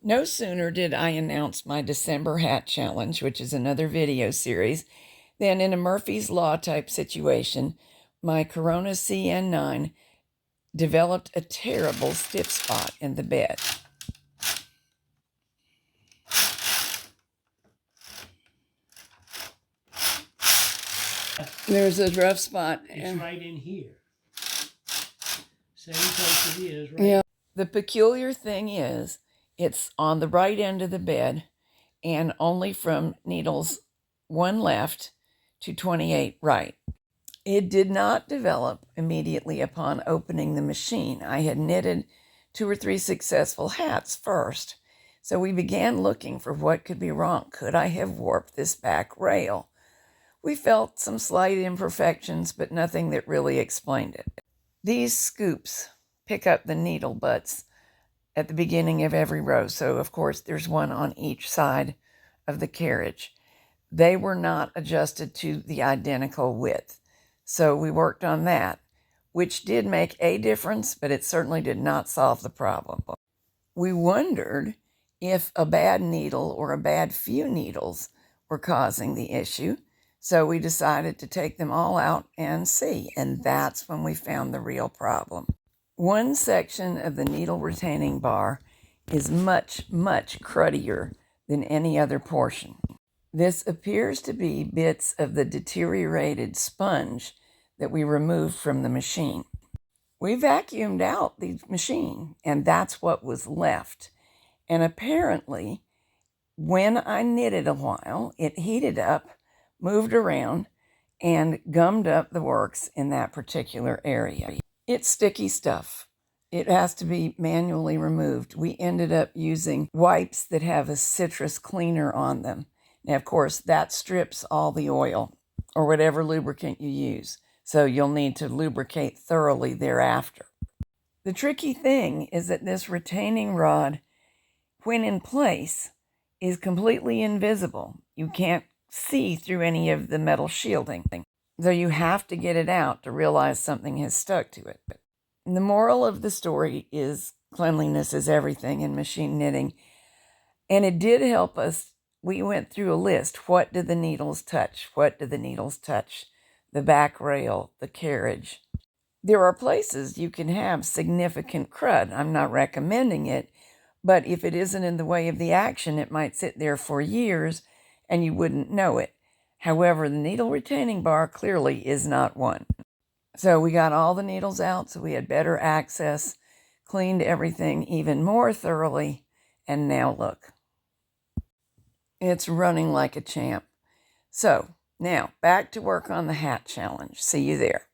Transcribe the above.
No sooner did I announce my December hat challenge, which is another video series, than in a Murphy's Law type situation, my Corona CN9 developed a terrible stiff spot in the bed. There's a rough spot. It's right in here. Same place it is, right? Yeah. The peculiar thing is, it's on the right end of the bed and only from needles 1 left to 28 right. It did not develop immediately upon opening the machine. I had knitted 2 or 3 successful hats first, so we began looking for what could be wrong. Could I have warped this back rail? We felt some slight imperfections, but nothing that really explained it. These scoops pick up the needle butts at the beginning of every row, so of course there's one on each side of the carriage. They were not adjusted to the identical width, so we worked on that, which did make a difference, but it certainly did not solve the problem. We wondered if a bad needle or a bad few needles were causing the issue, so we decided to take them all out and see, and that's when we found the real problem. One section of the needle retaining bar is much, much cruddier than any other portion. This appears to be bits of the deteriorated sponge that we removed from the machine. We vacuumed out the machine, and that's what was left. And apparently, when I knitted a while, it heated up, moved around, and gummed up the works in that particular area. It's sticky stuff. It has to be manually removed. We ended up using wipes that have a citrus cleaner on them. Now, of course, that strips all the oil or whatever lubricant you use, so you'll need to lubricate thoroughly thereafter. The tricky thing is that this retaining rod, when in place, is completely invisible. You can't see through any of the metal shielding, so you have to get it out to realize something has stuck to it. And the moral of the story is cleanliness is everything in machine knitting, and it did help us. We went through a list. What do the needles touch? What do the needles touch? The back rail, the carriage. There are places you can have significant crud. I'm not recommending it, but if it isn't in the way of the action, it might sit there for years and you wouldn't know it. However, the needle retaining bar clearly is not one. So we got all the needles out so we had better access, cleaned everything even more thoroughly, and now look. It's running like a champ. So now back to work on the hat challenge. See you there.